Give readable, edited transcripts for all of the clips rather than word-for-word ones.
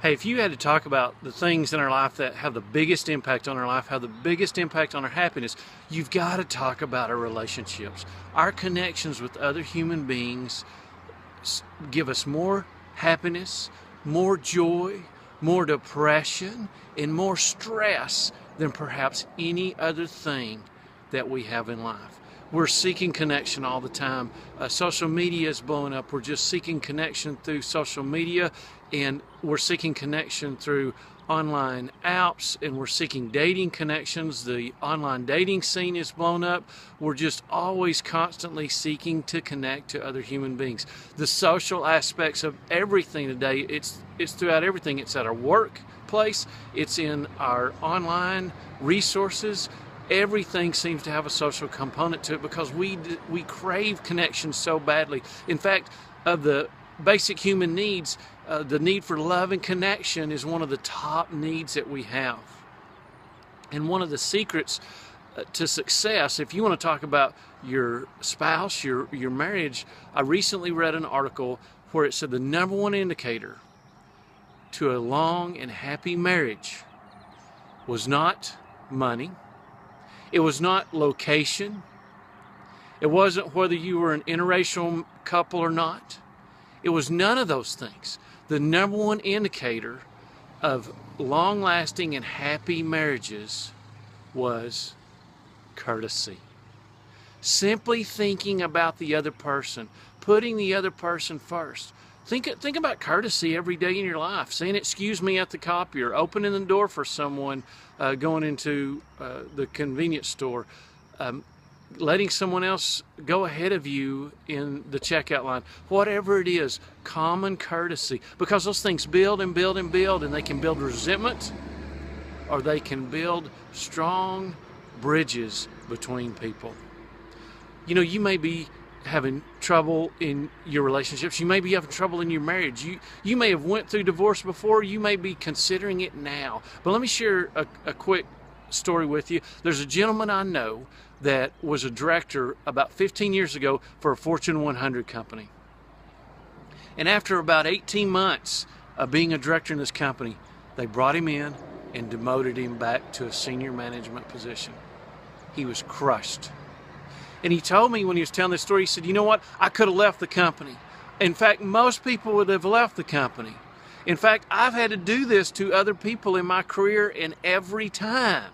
Hey, if you had to talk about the things in our life that have the biggest impact on our life, have the biggest impact on our happiness, you've got to talk about our relationships. Our connections with other human beings give us more happiness, more joy, more depression, and more stress than perhaps any other thing that we have in life. We're seeking connection all the time. Social media is blowing up. We're just seeking connection through social media, and we're seeking connection through online apps, and we're seeking dating connections. The online dating scene is blown up. We're just always constantly seeking to connect to other human beings. The social aspects of everything today, it's throughout everything. It's at our workplace, it's in our online resources. Everything seems to have a social component to it because we crave connection so badly. In fact, of the basic human needs, the need for love and connection is one of the top needs that we have. And one of the secrets to success, if you want to talk about your spouse, your marriage, I recently read an article where it said the number one indicator to a long and happy marriage was not money. It was not location. It wasn't whether you were an interracial couple or not. It was none of those things. The number one indicator of long-lasting and happy marriages was courtesy. Simply thinking about the other person, putting the other person first. Think about courtesy every day in your life. Saying excuse me at the copier, opening the door for someone going into the convenience store, letting someone else go ahead of you in the checkout line. Whatever it is, common courtesy. Because those things build and build and build, and they can build resentment, or they can build strong bridges between people. You know, you may be having trouble in your relationships. You may be having trouble in your marriage. You may have went through divorce before. You may be considering it now. But let me share a quick story with you. There's a gentleman I know that was a director about 15 years ago for a Fortune 100 company. And after about 18 months of being a director in this company, they brought him in and demoted him back to a senior management position. He was crushed. And he told me when he was telling this story, he said, you know what? I could have left the company. In fact, most people would have left the company. In fact, I've had to do this to other people in my career, and every time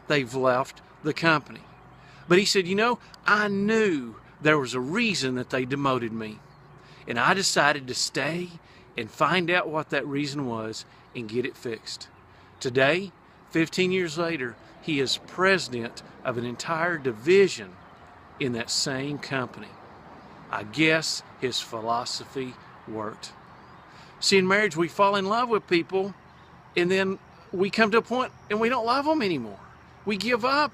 they've left the company. But he said, you know, I knew there was a reason that they demoted me. And I decided to stay and find out what that reason was and get it fixed. Today, 15 years later, he is president of an entire division in that same company. I guess his philosophy worked. See, in marriage, we fall in love with people, and then we come to a point and we don't love them anymore. We give up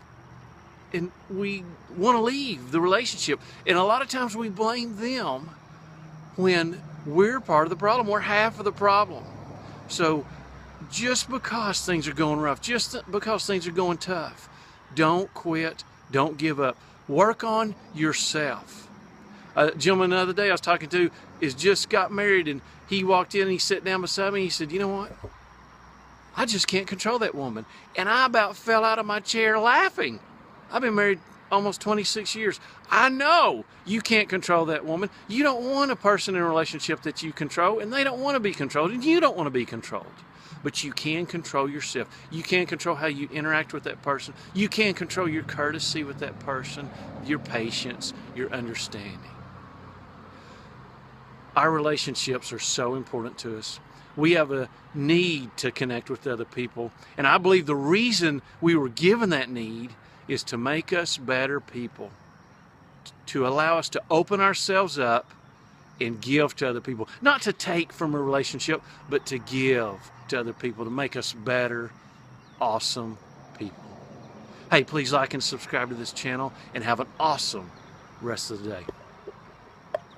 and we want to leave the relationship. And a lot of times we blame them when we're part of the problem. We're half of the problem. So just because things are going rough, just because things are going tough, don't quit, don't give up. Work on yourself. A gentleman the other day I was talking to is just got married, and he walked in and he sat down beside me and he said, you know what? I just can't control that woman. And I about fell out of my chair laughing. I've been married almost 26 years. I know you can't control that woman. You don't want a person in a relationship that you control, and they don't want to be controlled, and you don't want to be controlled. But you can control yourself. You can control how you interact with that person. You can control your courtesy with that person, your patience, your understanding. Our relationships are so important to us. We have a need to connect with other people. And I believe the reason we were given that need is to make us better people, to allow us to open ourselves up and give to other people. Not to take from a relationship, but to give to other people, to make us better, awesome people. Hey, please like and subscribe to this channel, and have an awesome rest of the day.